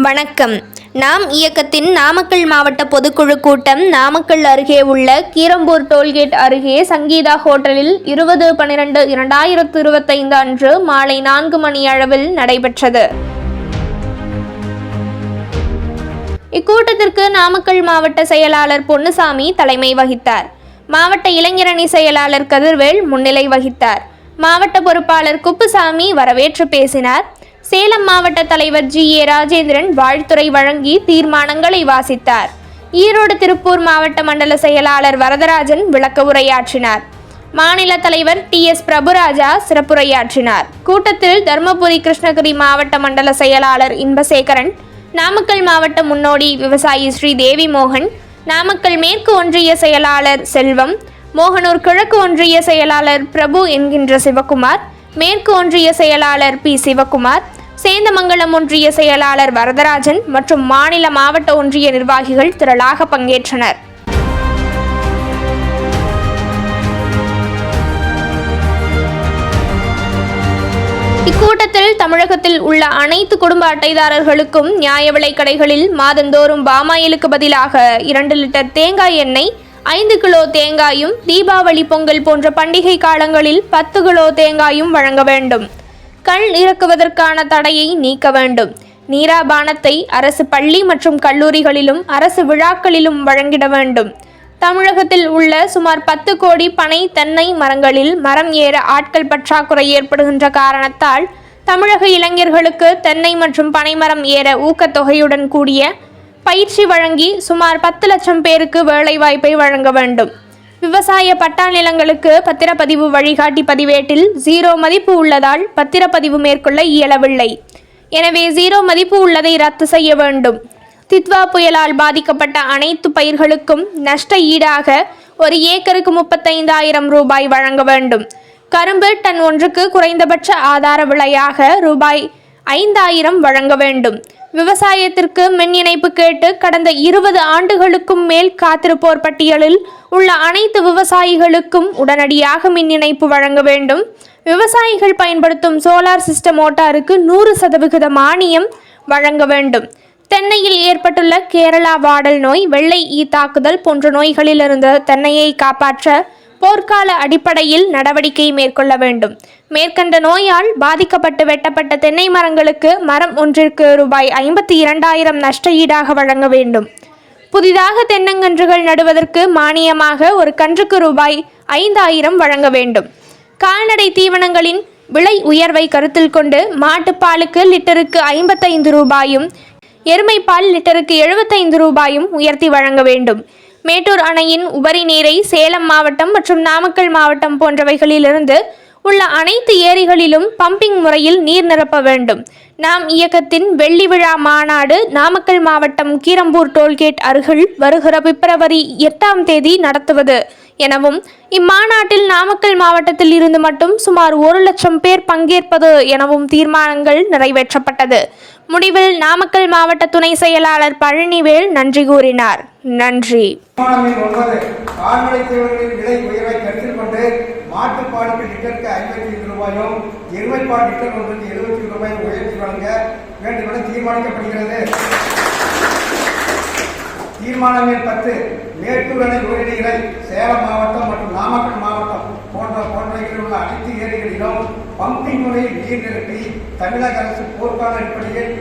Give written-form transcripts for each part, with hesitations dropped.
வணக்கம். நாம் இயக்கத்தின் நாமக்கல் மாவட்ட பொதுக்குழு கூட்டம் நாமக்கல் அருகே உள்ள கீரம்பூர் டோல்கேட் அருகே சங்கீதா ஹோட்டலில் 20/12/2025 அன்று மாலை 4 மணி அளவில் நடைபெற்றது. இக்கூட்டத்திற்கு நாமக்கல் மாவட்ட செயலாளர் பொன்னுசாமி தலைமை வகித்தார். மாவட்ட இளைஞரணி செயலாளர் கதிர்வேல் முன்னிலை வகித்தார். மாவட்ட பொறுப்பாளர் குப்புசாமி வரவேற்று பேசினார். சேலம் மாவட்ட தலைவர் GA ராஜேந்திரன் வாழ்த்துரை வழங்கி தீர்மானங்களை வாசித்தார். ஈரோடு திருப்பூர் மாவட்ட மண்டல செயலாளர் வரதராஜன் விளக்க உரையாற்றினார். மாநில தலைவர் TS பிரபுராஜா சிறப்புரையாற்றினார். கூட்டத்தில் தர்மபுரி கிருஷ்ணகிரி மாவட்ட மண்டல செயலாளர் இன்பசேகரன், நாமக்கல் மாவட்ட முன்னோடி விவசாயி ஸ்ரீதேவி மோகன், நாமக்கல் மேற்கு ஒன்றிய செயலாளர் செல்வம், மோகனூர் கிழக்கு ஒன்றிய செயலாளர் பிரபு என்கின்ற சிவகுமார், மேற்கு ஒன்றிய செயலாளர் P சிவகுமார், சேந்தமங்கலம் ஒன்றிய செயலாளர் வரதராஜன் மற்றும் மாநில மாவட்ட ஒன்றிய நிர்வாகிகள் திரளாக பங்கேற்றனர். இக்கூட்டத்தில் தமிழகத்தில் உள்ள அனைத்து குடும்ப அட்டைதாரர்களுக்கும் நியாய விலைக் கடைகளில் மாதந்தோறும் பாமாயிலுக்கு பதிலாக 2 லிட்டர் தேங்காய் எண்ணெய், 5 கிலோ தேங்காயும், தீபாவளி பொங்கல் போன்ற பண்டிகை காலங்களில் 10 கிலோ தேங்காயும் வழங்க வேண்டும். கள் இறக்குவதற்கான தடையை நீக்க வேண்டும். நீராபானத்தை அரசு பள்ளி மற்றும் கல்லூரிகளிலும் அரசு விழாக்களிலும் வழங்கிட வேண்டும். தமிழகத்தில் உள்ள சுமார் 10 கோடி பனை தென்னை மரங்களில் மரம் ஏற ஆட்கள் பற்றாக்குறை ஏற்படுகின்ற காரணத்தால் தமிழக இளைஞர்களுக்கு தென்னை மற்றும் பனைமரம் ஏற ஊக்கத்தொகையுடன் கூடிய பயிற்சி வழங்கி சுமார் 10 லட்சம் பேருக்கு வேலைவாய்ப்பை வழங்க வேண்டும். விவசாய பட்டா நிலங்களுக்கு பத்திரப்பதிவு வழிகாட்டி பதிவேட்டில் 0 மதிப்பு உள்ளதால் பத்திரப்பதிவு மேற்கொள்ள இயலவில்லை. எனவே 0 மதிப்பு உள்ளதை ரத்து செய்ய வேண்டும். தித்வா புயலால் பாதிக்கப்பட்ட அனைத்து பயிர்களுக்கும் நஷ்ட ஈடாக ஒரு ஏக்கருக்கு 35,000 ரூபாய் வழங்க வேண்டும். கரும்பு டன் ஒன்றுக்கு குறைந்தபட்ச ஆதார விலையாக ரூபாய் 5,000 வழங்க வேண்டும். விவசாயத்திற்கு மின் இணைப்பு கேட்டு கடந்த 20 ஆண்டுகளுக்கும் மேல் காத்திருப்போர் பட்டியலில் உள்ள அனைத்து விவசாயிகளுக்கும் உடனடியாக மின் இணைப்பு வழங்க வேண்டும். விவசாயிகள் பயன்படுத்தும் சோலார் சிஸ்டம் மோட்டாருக்கு 100% மானியம் வழங்க வேண்டும். தென்னையில் ஏற்பட்டுள்ள கேரளா வாடல் நோய், வெள்ளை ஈ தாக்குதல் போன்ற நோய்களிலிருந்து தென்னையை காப்பாற்ற போர்க்கால அடிப்படையில் நடவடிக்கை மேற்கொள்ள வேண்டும். மேற்கண்ட நோயால் பாதிக்கப்பட்டு வெட்டப்பட்ட தென்னை மரங்களுக்கு மரம் ஒன்றிற்கு ரூபாய் 52,000 நஷ்ட ஈடாக வழங்க வேண்டும். புதிதாக தென்னங்கன்றுகள் நடுவதற்கு மானியமாக ஒரு கன்றுக்கு ரூபாய் 5,000 வழங்க வேண்டும். கால்நடை தீவனங்களின் விலை உயர்வை கருத்தில் கொண்டு மாட்டுப்பாலுக்கு லிட்டருக்கு 55 ரூபாயும், எருமைப்பால் லிட்டருக்கு 75 ரூபாயும் உயர்த்தி வழங்க வேண்டும். மேட்டூர் அணையின் உபரி நீரை சேலம் மாவட்டம் மற்றும் நாமக்கல் மாவட்டம் போன்றவைகளிலிருந்து உள்ள அனைத்து ஏரிகளிலும் பம்பிங் முறையில் நீர் நிரப்ப வேண்டும். நாம் இயக்கத்தின் வெள்ளி விழா மாநாடு நாமக்கல் மாவட்டம் கீரம்பூர் டோல்கேட் அருகில் வருகிற பிப்ரவரி 8ஆம் தேதி நடத்துவது எனவும், இம்மாநாட்டில் நாமக்கல் மாவட்டத்தில் இருந்து மட்டும் சுமார் 1 லட்சம் பேர் பங்கேற்பது எனவும் தீர்மானங்கள் நிறைவேற்றப்பட்டது. முடிவில் நாமக்கல் மாவட்ட துணை செயலாளர் பழனிவேல் நன்றி கூறினார். நன்றி. மாட்டுப்பாலுக்கு லிட்டருக்கு 55 ரூபாயும், எருமைப்பால் லிட்டர் ஒன்றுக்கு 70 ரூபாயும் உயர்த்தி வழங்க வேண்டும் என தீர்மானிக்கப்படுகிறது. தீர்மானம் எண் 10, மேட்டூர் அணை உபரிநீரை சேலம் மாவட்டம் மற்றும் நாமக்கல் மாவட்டம் போன்றவைகளில் உள்ள அனைத்து ஏரிகளிலும் பம்பிங் முறையில் நீர் நிரப்பி தமிழக அரசு போர்க்கால அடிப்படையில்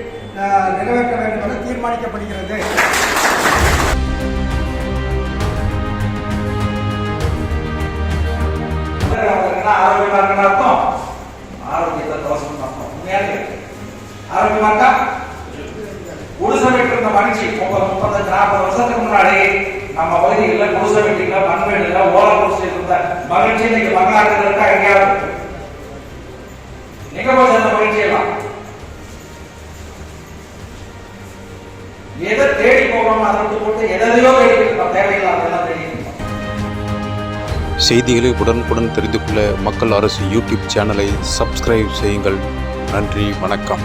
நிறைவேற்ற வேண்டும் என தீர்மானிக்கப்படுகிறது. ஆரோக்கியமா இருக்க அர்த்தம் ஆரோக்கியத்தை தோசம் அர்த்தம். உண்மையாக ஆரோக்கியமா இருக்கா? குடிசை வீட்டு மகிழ்ச்சி 35-40 வருஷத்துக்கு முன்னாடி நம்ம பகுதிகளில் குடிசை வீட்டுல மண் வீடுல ஓலை குடிசை இருந்த மகிழ்ச்சி இன்னைக்கு மங்காட்டுல இருக்கா? எங்கேயாவது எங்க போச்சு அந்த மகிழ்ச்சி எல்லாம்? எதை தேடி போகணும் அதை விட்டு போட்டு எதையோ தேவையில்லாம் அதெல்லாம் தேடி. செய்திகளை உடனுக்குடன் தெரிந்து கொள்ள மக்கள் அரசு யூடியூப் சேனலை சப்ஸ்கிரைப் செய்யுங்கள். நன்றி, வணக்கம்.